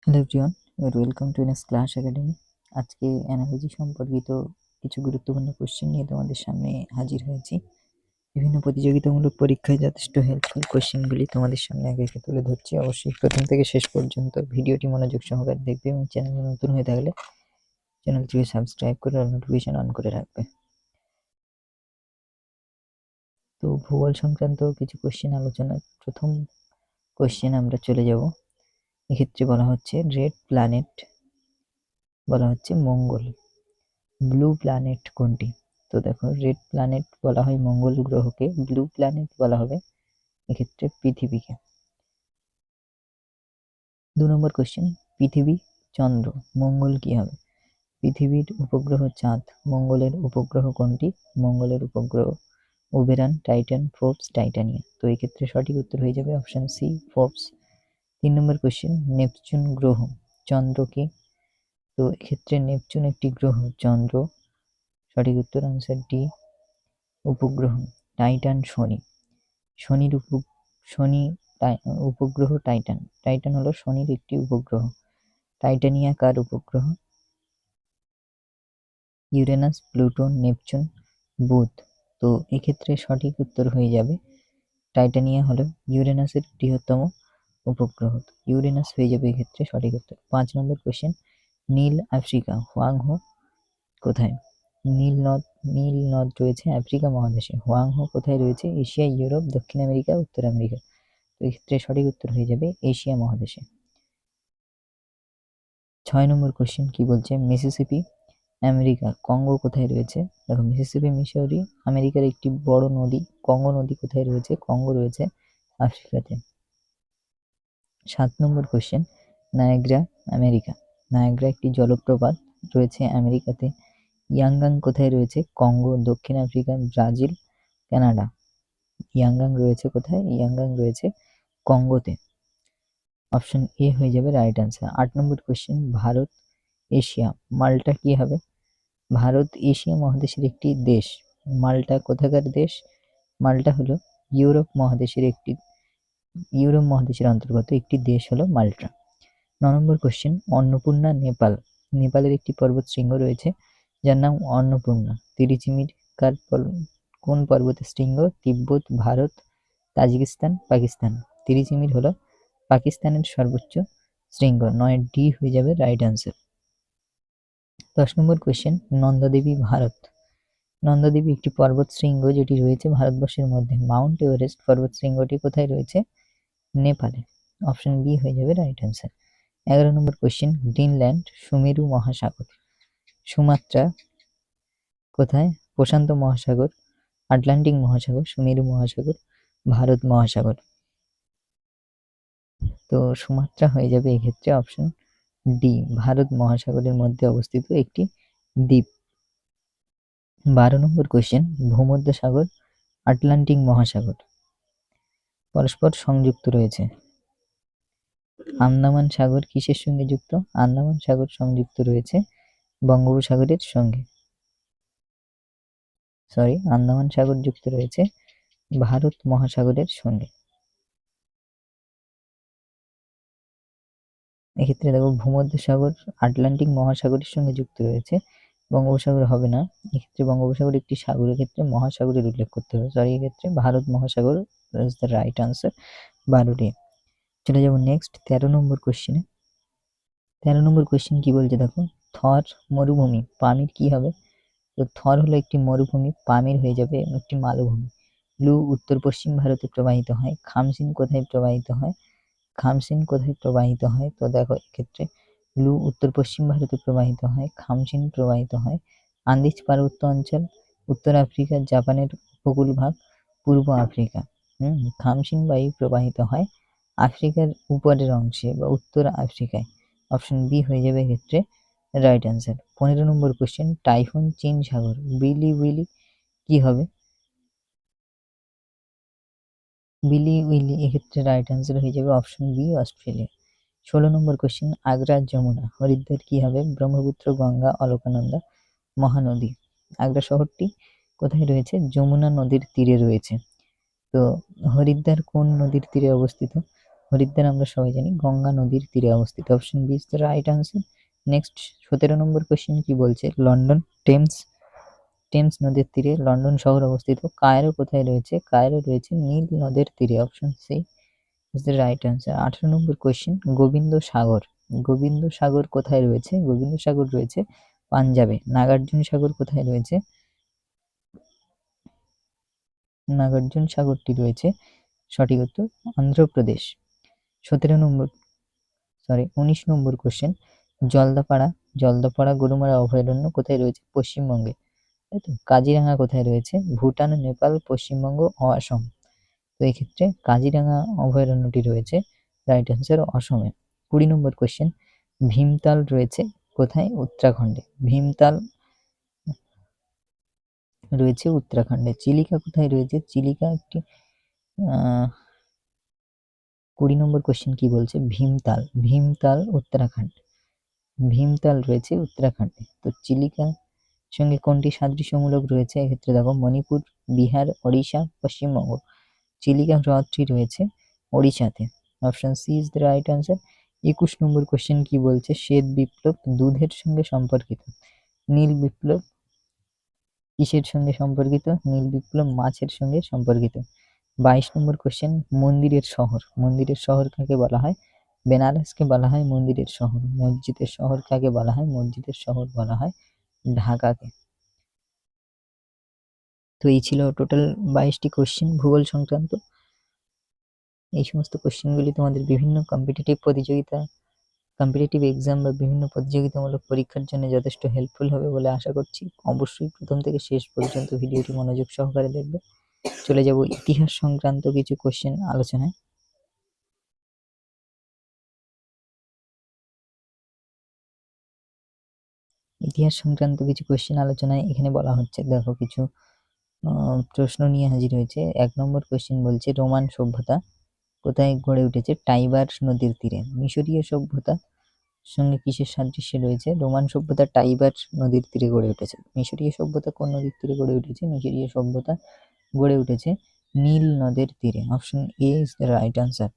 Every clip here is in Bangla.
Hello everyone, welcome to NS class academy. আজকে অ্যানালজি সম্পর্কিত কিছু গুরুত্বপূর্ণ কোশ্চেন নিয়ে তোমাদের সামনে হাজির হয়েছি। বিভিন্ন প্রতিযোগিতামূলক পরীক্ষায় যথেষ্ট হেল্পফুল কোশ্চেনগুলি তোমাদের সামনে আগে একে তুলে ধরছি। অবশ্যই প্রথম থেকে শেষ পর্যন্ত ভিডিওটি মনোযোগ সহকারে দেখবে এবং চ্যানেলে নতুন হয়ে থাকলে চ্যানেলটিকে সাবস্ক্রাইব করে নোটিফিকেশন অন করে রাখবে। তো ভূগোল সংক্রান্ত কিছু কোশ্চেন আলোচনা। প্রথম কোশ্চেন আমরা চলে যাব। এক্ষেত্রে বলা হচ্ছে রেড প্ল্যানেট বলা হচ্ছে মঙ্গল, ব্লু প্ল্যানেট কোনটি? তো দেখো, রেড প্ল্যানেট বলা হয় মঙ্গল গ্রহকে, ব্লু প্ল্যানেট বলা হবে এক্ষেত্রে পৃথিবীকে। 2 নম্বর কোশ্চেন, পৃথিবী, চন্দ্র, মঙ্গল কি হবে? পৃথিবীর উপগ্রহ চাঁদ, মঙ্গলের উপগ্রহ কোনটি? মঙ্গলের উপগ্রহ ওবেরন, টাইটান, ফোর্বস, টাইটানিয়া। তো এক্ষেত্রে সঠিক উত্তর হয়ে যাবে অপশন সি, ফোর্বস। 3 নম্বর কোশ্চেন, নেপচুন গ্রহ, চন্দ্র কি? তো এক্ষেত্রে নেপচুন একটি গ্রহ, চন্দ্র সঠিক উত্তর আনসার ডি, উপগ্রহ। টাইটান শনি, শনির উপগ্রহ টাইটান, টাইটান হলো শনির একটি উপগ্রহ। টাইটানিয়া কার উপগ্রহ? ইউরেনাস, প্লুটো, নেপচুন, বুধ। তো এক্ষেত্রে সঠিক উত্তর হয়ে যাবে টাইটানিয়া হলো ইউরেনাসের বৃহত্তম উপগ্রহ। ইউরেনাস হয়ে যাবে এক্ষেত্রে সঠিক উত্তর। 5 নম্বর কোশ্চেন, নীল আফ্রিকা, হোয়াংহো কোথায়? নীল নদ রয়েছে আফ্রিকা মহাদেশে। হোয়াংহো কোথায় রয়েছে? এশিয়া, ইউরোপ, দক্ষিণ আমেরিকা, উত্তর আমেরিকা। তো এক্ষেত্রে সঠিক উত্তর হয়ে যাবে এশিয়া মহাদেশে। 6 নম্বর কোশ্চেন কি বলছে? মিসিসিপি, আমেরিকা, কঙ্গো কোথায় রয়েছে? দেখো, মিসিসিপি মিসৌরি আমেরিকার একটি বড় নদী। কঙ্গো নদী কোথায় রয়েছে? কঙ্গো রয়েছে আফ্রিকাতে। 7 নম্বর কোশ্চেন, নায়াগ্রা, আমেরিকা, নায়াগ্রা একটি জলপ্রপাত রয়েছে আমেরিকাতে। ইয়াঙ্গাং কোথায় রয়েছে? কঙ্গো, দক্ষিণ আফ্রিকা, ব্রাজিল, কানাডা। ইয়াঙ্গাং রয়েছে কোথায়? ইয়াঙ্গাং রয়েছে কঙ্গোতে। অপশন এ হয়ে যাবে রাইট আনসার। 8 নম্বর কোশ্চেন, ভারত, এশিয়া, মাল্টা কি হবে? ভারত এশিয়া মহাদেশের একটি দেশ। মাল্টা কোথাকার দেশ? মাল্টা হলো ইউরোপ মহাদেশের অন্তর্গত একটি দেশ হলো মাল্টা। 9 নম্বর কোশ্চেন, অন্নপূর্ণা, নেপাল, নেপালের একটি পর্বত শৃঙ্গ রয়েছে যার নাম অন্নপূর্ণা। তিরিচিমির কোন পর্বতের শৃঙ্গ? তিব্বত, ভারত, তাজিকিস্তান, পাকিস্তান। তিরিচিমির হলো পাকিস্তানের সর্বোচ্চ শৃঙ্গ। 9 ডি হয়ে যাবে রাইট আনসার। 10 নম্বর কোশ্চেন, নন্দাদেবী, ভারত, নন্দাদেবী একটি পর্বত শৃঙ্গ যেটি রয়েছে ভারতবর্ষের মধ্যে। মাউন্ট এভারেস্ট পর্বত শৃঙ্গটি কোথায় রয়েছে? নেপালে। অপশন বি হয়ে যাবে রাইট আনসার। 11 নম্বর কোশ্চেন, গ্রিনল্যান্ড, সুমেরু মহাসাগর, সুমাত্রা কোথায়? প্রশান্ত মহাসাগর, আটলান্টিক মহাসাগর, সুমেরু মহাসাগর, ভারত মহাসাগর। তো সুমাত্রা হয়ে যাবে এক্ষেত্রে অপশন ডি, ভারত মহাসাগরের মধ্যে অবস্থিত একটি দ্বীপ। 12 নম্বর কোশ্চেন, ভূমধ্যসাগর, আটলান্টিক মহাসাগর পরস্পর সংযুক্ত রয়েছে। আন্দামান সাগর কিসের সঙ্গে যুক্ত? আন্দামান সাগর সংযুক্ত রয়েছে বঙ্গোপসাগরের সঙ্গে। আন্দামান সাগর যুক্ত রয়েছে ভারত মহাসাগরের সঙ্গে। এক্ষেত্রে দেখো, ভূমধ্যসাগর আটলান্টিক মহাসাগরের সঙ্গে যুক্ত রয়েছে, বঙ্গোপসাগর হবে না। এক্ষেত্রে বঙ্গোপসাগর একটি সাগরের ক্ষেত্রে মহাসাগরের উল্লেখ করতে হবে। এক্ষেত্রে ভারত মহাসাগর ইজ দ্য রাইট আনসার। 12 চলে যাব নেক্সট 13 নম্বর কোশ্চেনে। 13 নম্বর কোশ্চেন কি বলছে দেখো, থর মরুভূমি, পামির কি হবে? তো থর হলো একটি মরুভূমি, পামির হয়ে যাবে একটি মালভূমি। লু উত্তর পশ্চিম ভারতে প্রবাহিত হয়। খামসিন কোথায় প্রবাহিত হয়? তো দেখো, এক্ষেত্রে লু উত্তর পশ্চিম ভারতে প্রবাহিত হয়, খামসিন প্রবাহিত হয় আন্দিজ পার্বত্য অঞ্চল, উত্তর আফ্রিকা, জাপানের উপকূল ভাগ, পূর্ব আফ্রিকা। খামসিন বায়ু প্রবাহিত হয় আফ্রিকার উপরের অংশে বা উত্তর আফ্রিকায়। অপশন বি হয়ে যাবে এক্ষেত্রে right answer. 15 number question, typhoon চীন সাগর, উইলি কি হবে? উইলি এক্ষেত্রে রাইট আনসার হয়ে যাবে option B, Australia. 16 number question, Agra Jamuna, Haridwar কি হবে? ব্রহ্মপুত্র, গঙ্গা, অলকানন্দা, মহানদী। আগ্রা শহরটি কোথায় রয়েছে? যমুনা নদীর তীরে রয়েছে। তো হরিদ্বার কোন নদীর তীরে অবস্থিত? হরিদ্বার আমরা সবাই জানি গঙ্গা নদীর তীরে অবস্থিত। Option B is the right answer. Next 17 number question কি বলছে, লন্ডন টেমস নদীর তীরে লন্ডন শহর অবস্থিত। কায়রো কোথায় রয়েছে? কায়রো রয়েছে নীল নদের তীরে। Option C is the right answer. 18 number question, Gobind Sagar কোথায় রয়েছে? গোবিন্দ সাগর রয়েছে পাঞ্জাবে। নাগার্জুন সাগর কোথায় রয়েছে? নাগার্জুন সাগরটি রয়েছে সঠিক উত্তর অন্ধ্রপ্রদেশ। 19 নম্বর কোশ্চেন, জলদাপাড়া গরুমারা অভয়ারণ্য কোথায় রয়েছে? পশ্চিমবঙ্গে, তাই তো। কাজিরাঙা কোথায় রয়েছে? ভুটান, নেপাল, পশ্চিমবঙ্গ ও আসাম। তো এক্ষেত্রে কাজিরাঙা অভয়ারণ্যটি রয়েছে রাইট অ্যান্সার অসমে। 20 নম্বর কোশ্চেন, ভীমতাল রয়েছে কোথায়? উত্তরাখণ্ডে। ভীমতাল রয়েছে উত্তরাখণ্ডে। চিলিকা কোথায় রয়েছে? চিলিকা একটি 20 নম্বর কোশ্চেন কি বলছে, ভীমতাল উত্তরাখণ্ড। ভীমতাল রয়েছে উত্তরাখণ্ডে। তো চিলিকা সঙ্গে কোনটি সাদৃশ্যমূলক রয়েছে? এক্ষেত্রে দেখো, মণিপুর, বিহার, ওড়িশা, পশ্চিমবঙ্গ। চিলিকা হ্রদটি রয়েছে ওড়িশাতে। Option C is the right answer. 21 number question কি বলছে, শ্বেত বিপ্লব দুধের সঙ্গে সম্পর্কিত। নীল বিপ্লব কিসের সঙ্গে সম্পর্কিত? নীল বিপ্লব মাছের সঙ্গে সম্পর্কিত। 22 নম্বর কোশ্চেন, মন্দিরের শহর কাকে বলা হয়? বেনারসকে বলা হয় মন্দিরের শহর। মসজিদের শহর কাকে বলা হয়? মসজিদের শহর বলা হয় ঢাকাকে। তো এই ছিল টোটাল 22টি কোশ্চেন ভূগোল সংক্রান্ত। এই সমস্ত কোশ্চেনগুলি তোমাদের বিভিন্ন কম্পিটিটিভ এক্সাম বা বিভিন্ন প্রতিযোগিতামূলক পরীক্ষার জন্য যথেষ্ট হেল্পফুল হবে বলে আশা করছি। অবশ্যই প্রথম থেকে শেষ পর্যন্ত ভিডিওটি মনোযোগ সহকারে দেখবে। চলে যাব ইতিহাস সংক্রান্ত কিছু কোশ্চেন আলোচনায়। ইতিহাস সংক্রান্ত কিছু কোশ্চেন আলোচনায় এখানে বলা হচ্ছে, দেখো কিছু প্রশ্ন নিয়ে হাজির হয়েছে। 1 নম্বর কোশ্চেন বলছে, রোমান সভ্যতা কোথায় গড়ে উঠেছে? টাইবার নদীর তীরে। মিশরীয় সভ্যতা সঙ্গে কিসের সাদৃশ্য রয়েছে? রোমান সভ্যতা টাইবার নদীর তীরে গড়ে উঠেছে। মিশরীয় সভ্যতা কোন নদীর তীরে গড়ে উঠেছে? মিশরীয় সভ্যতা গড়ে উঠেছে নীল নদের তীরে। Option A is the right answer.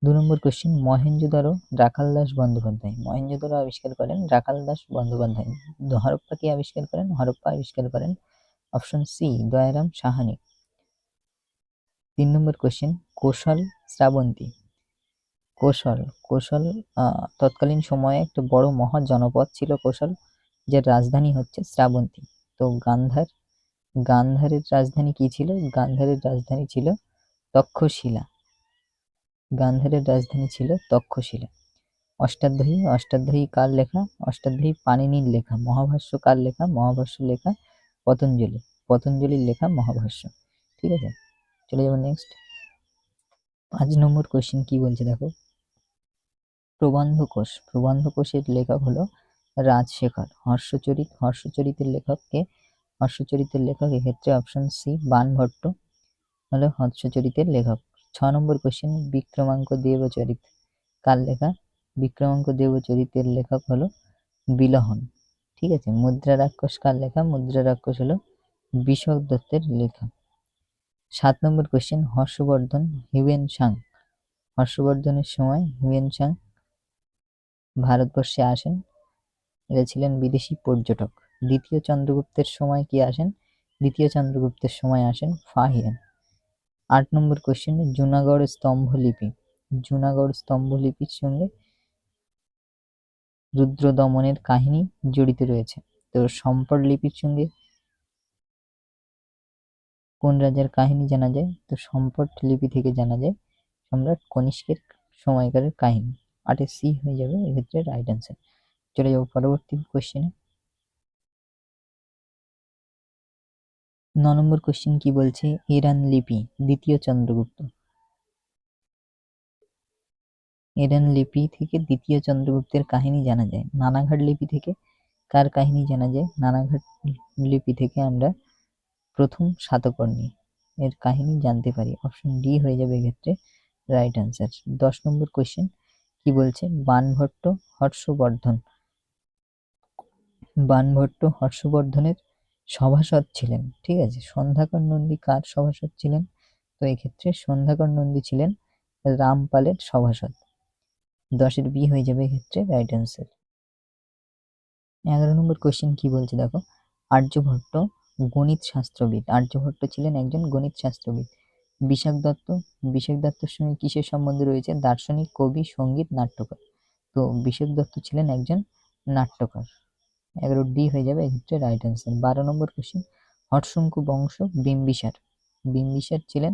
2 number question, Mohenjo-daro Rakhaldas Bandyopadhyay. Mohenjo-daro আবিষ্কার করেন রাখালদাস বন্দ্যোপাধ্যায়। হরপ্পা কে আবিষ্কার করেন? হরপ্পা আবিষ্কার করেন অপশন সি দয়ারাম সাহানি। 3 নম্বর কোশ্চেন, কোশল শ্রাবন্তী। কোশল তৎকালীন সময়ে একটা বড় মহা জনপদ ছিল কোশল, যার রাজধানী হচ্ছে শ্রাবন্তী। তো গান্ধারের রাজধানী কি ছিল? গান্ধারের রাজধানী ছিল তক্ষশিলা। অষ্টাধ্যায়ী কার লেখা? অষ্টাধ্যায়ী পাণিনির লেখা। মহাভাষ্য কার লেখা? মহাভাষ্য লেখা পতঞ্জলির লেখা মহাভাষ্য। ঠিক আছে, চলে যাবো নেক্সট। 5 নম্বর কোশ্চেন কি বলছে দেখো, প্রবন্ধ কোষের লেখক হলো রাজশেখর। হর্ষচরিতের লেখক কে? হর্ষচরিতের লেখক এক্ষেত্রে অপশন সি বাণভট্ট হলো হর্ষচরিতের লেখক। 6 নম্বর কোশ্চেন, বিক্রমাঙ্ক দেবচরিত কার লেখা? বিক্রমাঙ্ক দেবচরিতের লেখক হলো বিলহন। ঠিক আছে, মুদ্রা রাক্ষস কার লেখা? মুদ্রা রাক্ষস হলো বিশক দত্তের লেখা। 7 নম্বর কোশ্চেন, হর্ষবর্ধনের সময় হিউয়েন সাং ভারতবর্ষে আসেন। এরা ছিলেন বিদেশি পর্যটক। দ্বিতীয় চন্দ্রগুপ্তের সময় কি আসেন? দ্বিতীয় চন্দ্রগুপ্তের সময় আসেন ফাহিয়ান। 8 নম্বর কোশ্চেন, জুনাগড় স্তম্ভলিপির সঙ্গে রুদ্রদমনের কাহিনী জড়িত রয়েছে। তো সম্পদ লিপির সঙ্গে কোন রাজার কাহিনী জানা যায়? তো সম্পদ লিপি থেকে জানা যায় সম্রাট কনিষ্কের সময়কারের কাহিনী। 8 সি হয়ে যাবে এক্ষেত্রে রাইট অ্যান্সার। চলে যাবো পরবর্তী কোশ্চেনে। 9 নম্বর কোশ্চেন কি বলছে, ইরান লিপি দ্বিতীয় চন্দ্রগুপ্ত। ইরান লিপি থেকে দ্বিতীয় চন্দ্রগুপ্তের কাহিনী জানা যায়। নানাঘাট লিপি থেকে কার কাহিনী জানা যায়? নানাঘাট লিপি থেকে আমরা প্রথম সাতকর্ণী এর কাহিনী জানতে পারি। অপশন ডি হয়ে যাবে এক্ষেত্রে রাইট অ্যান্সার। 10 নম্বর কোশ্চেন কি বলছে, বাণভট্ট হর্ষবর্ধনের সভাসদ ছিলেন। ঠিক আছে, সন্ধ্যাকর নন্দী কার সভাসদ ছিলেন? তো এক্ষেত্রে সন্ধ্যাকর নন্দী ছিলেন রামপালের সভাসদ। 10-এর বি হয়ে যাবে এক্ষেত্রে রাইট অ্যান্সার। 11 নম্বর কোশ্চেন কি বলছে দেখো, আর্যভট্ট গণিত শাস্ত্রবিদ। আর্যভট্ট ছিলেন একজন গণিত শাস্ত্রবিদ। বিশাখ দত্তর সঙ্গে কিসের সম্বন্ধ রয়েছে? দার্শনিক, কবি, সঙ্গীত, নাট্যকার। তো বিশাখ দত্ত ছিলেন একজন নাট্যকার। 11 ডি হয়ে যাবে এক্ষেত্রে রাইট অ্যান্সার। 12 নম্বর কোশ্চেন, হর্ষঙ্কু বংশ বিম্বিসার। বিম্বিসার ছিলেন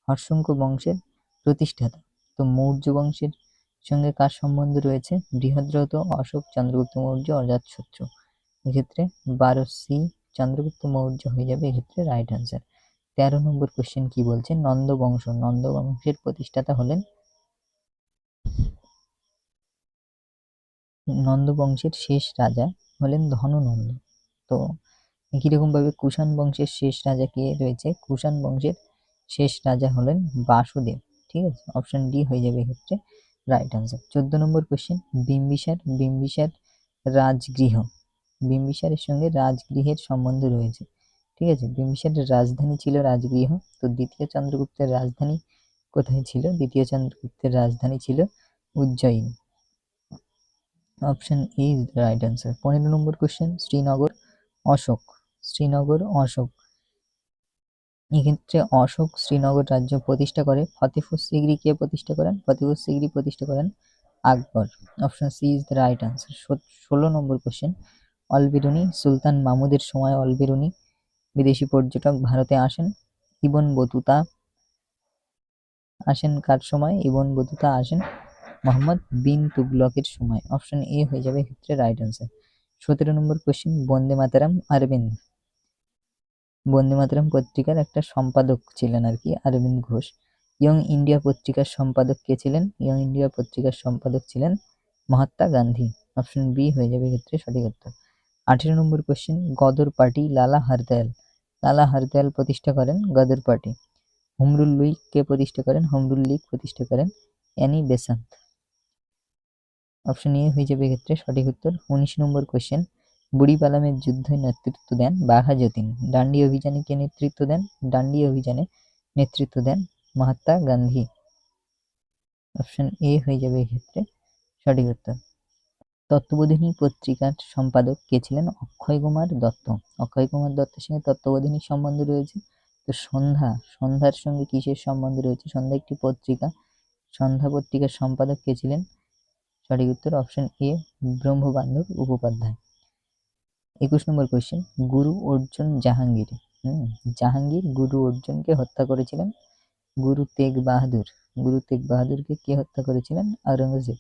হর্ষঙ্কু বংশের প্রতিষ্ঠাতা। তো মৌর্য বংশের সঙ্গে কার সম্বন্ধ রয়েছে? বৃহদ্রথ, অশোক, চন্দ্রগুপ্ত মৌর্য, অজাতশত্রু। এক্ষেত্রে 12C চন্দ্রগুপ্ত মৌর্য হয়ে যাবে এক্ষেত্রে রাইট অ্যান্সার। 13 নম্বর কোশ্চেন কি বলছে, নন্দবংশ। নন্দবংশের প্রতিষ্ঠাতা হলেন নন্দবংশের শেষ রাজা হলেন ধননন্দ। তো একই রকম ভাবে কুষাণ বংশের শেষ রাজা কে রয়েছে? কুষাণ বংশের শেষ রাজা হলেন বাসুদেব। ঠিক আছে, অপশন ডি হয়ে যাবে এক্ষেত্রে রাইট অ্যান্সার। 14 নম্বর কোশ্চেন, বিম্বিসার রাজগৃহ। বিম্বিসারের সঙ্গে রাজগৃহের সম্বন্ধ রয়েছে। ঠিক আছে, বিম্বিসারের রাজধানী ছিল রাজগৃহ। তো দ্বিতীয় চন্দ্রগুপ্তের রাজধানী কোথায় ছিল? দ্বিতীয় চন্দ্রগুপ্তের রাজধানী ছিল Ujjain. Option A is the right answer. 15 number question, Srinagar Ashoka. এক্ষেত্রে অশোক শ্রীনগর রাজ্য প্রতিষ্ঠা করে। ফতেপুর সিকরি কে প্রতিষ্ঠা করেন? ফতেপুর সিকরি প্রতিষ্ঠা করেন Akbar. Option C is the right answer. 16 number question, Alberuni. সুলতান মাহমুদের সময় অলবেরুনি বিদেশি পর্যটক ভারতে আসেন। ইবন বতুতা আসেন কার সময়? ইবন বতুতা আসেন মোহাম্মদ বিন তুগলকের সময়। অপশন এ হয়ে যাবে এক্ষেত্রে রাইট অ্যান্সার। 17 নম্বর কোশ্চেন, বন্দে মাতারাম অরবিন্দ। বন্দে মাতরম পত্রিকার একটা সম্পাদক ছিলেন আর কি অরবিন্দ ঘোষ। ইয়ং ইন্ডিয়া পত্রিকার সম্পাদক কে ছিলেন? ইয়ং ইন্ডিয়া পত্রিকার সম্পাদক ছিলেন মহাত্মা গান্ধী। অপশন বি হয়ে যাবে ক্ষেত্রে সঠিক উত্তর। 18 নম্বর কোশ্চেন, গদর পার্টি। লালা হরদয়াল প্রতিষ্ঠা করেন গদর পার্টি। হুমরুল লীগ কে প্রতিষ্ঠা করেন? হুমরুল লীগ প্রতিষ্ঠা করেন অ্যানি বেসান্ত। অপশন এ হয়ে যাবে ক্ষেত্রে সঠিক উত্তর। 19 নম্বর কোশ্চেন, বুড়িপালামের যুদ্ধে নেতৃত্ব দেন বাঘা যতীন। ডান্ডি অভিযানে কে নেতৃত্ব দেন? ডান্ডি অভিযানে নেতৃত্ব দেন মহাত্মা গান্ধী। অপশন এ হয়ে যাবে এক্ষেত্রে সঠিক উত্তর। তত্ত্ববোধিনী পত্রিকার সম্পাদক কে ছিলেন? অক্ষয় কুমার দত্ত। অক্ষয় কুমার দত্তের সঙ্গে তত্ত্ববোধিনীর সম্বন্ধ রয়েছে। তো সন্ধ্যার সঙ্গে কিসের সম্বন্ধ রয়েছে? সন্ধ্যা একটি পত্রিকা। সন্ধ্যা পত্রিকার সম্পাদক কে ছিলেন? সঠিক উত্তর option A Brahmabandhab Upadhyay. 21 number question, Guru Arjun Jahangir. Jahangir গুরু অর্জুনকে হত্যা করেছিলেন। গুরু তেগ বাহাদুরকে কে হত্যা করেছিলেন? আওরঙ্গজেব।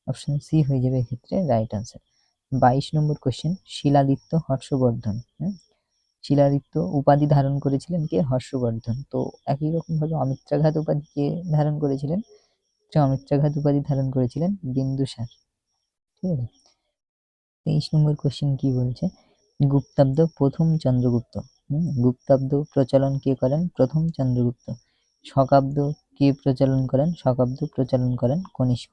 অপশন সি হয়ে যাবে এক্ষেত্রে রাইট অ্যান্সার। 22 নম্বর কোয়েশ্চেন, শিলাদিত্য হর্ষবর্ধন। শিলাদিত্য উপাধি ধারণ করেছিলেন কে? হর্ষবর্ধন। তো একই রকম ভাবে অমিত্রাঘাত উপাধি কে ধারণ করেছিলেন? অমিত্রাঘাত উপাধি ধারণ করেছিলেন বিন্দুসার। ঠিক আছে। 23 নম্বর কোশ্চেন কি বলছে, গুপ্তাব্দ প্রথম চন্দ্রগুপ্ত। গুপ্তাব্দ প্রচলন কে করেন? প্রথম চন্দ্রগুপ্ত। শকাব্দ কে প্রচলন করেন? শকাব্দ প্রচলন করেন Kanishka.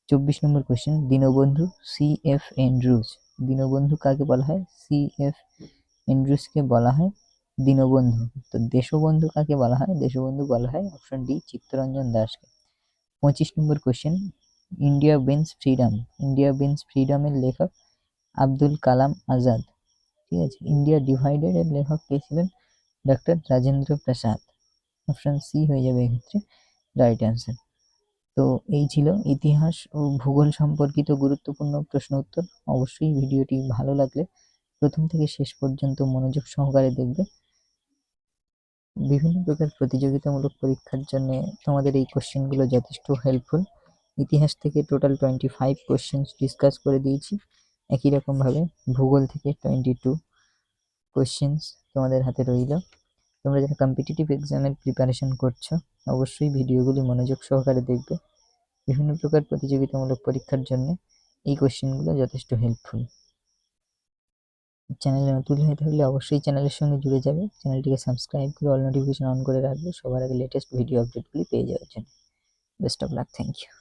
24 number question, Dinabandhu C.F. Andrews. Dinabandhu কাকে বলা হয়? C.F. এন্ড্রুজকে বলা হয় দীনবন্ধু। তো দেশবন্ধু কাকে বলা হয়? দেশবন্ধু বলা হয় অপশন ডি চিত্তরঞ্জন দাসকে। 25 নম্বর কোশ্চেন, ইন্ডিয়া উইন্স ফ্রিডমের লেখক আব্দুল কালাম আজাদ। ঠিক আছে। ইন্ডিয়া ডিভাইডেড এর লেখক কে ছিলেন? Doctor Rajendra Prasad. Option C হয়ে যাবে এক্ষেত্রে রাইট অ্যান্সার। তো এই ছিল ইতিহাস ও ভূগোল সম্পর্কিত গুরুত্বপূর্ণ প্রশ্ন উত্তর। অবশ্যই ভিডিওটি ভালো লাগলে প্রথম থেকে শেষ পর্যন্ত মনোযোগ সহকারে দেখবে। বিভিন্ন প্রকার প্রতিযোগিতামূলক পরীক্ষার জন্য তোমাদের এই কোশ্চেনগুলো যথেষ্ট হেল্পফুল। ইতিহাস থেকে টোটাল 25 কোশ্চেন ডিসকাস করে দিয়েছি। একই রকমভাবে ভূগোল থেকে 22 কোশ্চেন্স তোমাদের হাতে রইল। তোমরা যারা কম্পিটিটিভ এক্সামের প্রিপারেশন করছো অবশ্যই ভিডিওগুলি মনোযোগ সহকারে দেখবে। বিভিন্ন প্রকার প্রতিযোগিতামূলক পরীক্ষার জন্য এই কোশ্চেনগুলো যথেষ্ট হেল্পফুল। চ্যানেলে নতুন হয়ে থাকলে অবশ্যই চ্যানেলের সঙ্গে জুড়ে যাবে। চ্যানেলটিকে সাবস্ক্রাইব করে অল নোটিফিকেশন অন করে রাখবে সবার আগে লেটেস্ট ভিডিও আপডেটগুলি পেয়ে যাওয়ার জন্য। Best of luck, thank you.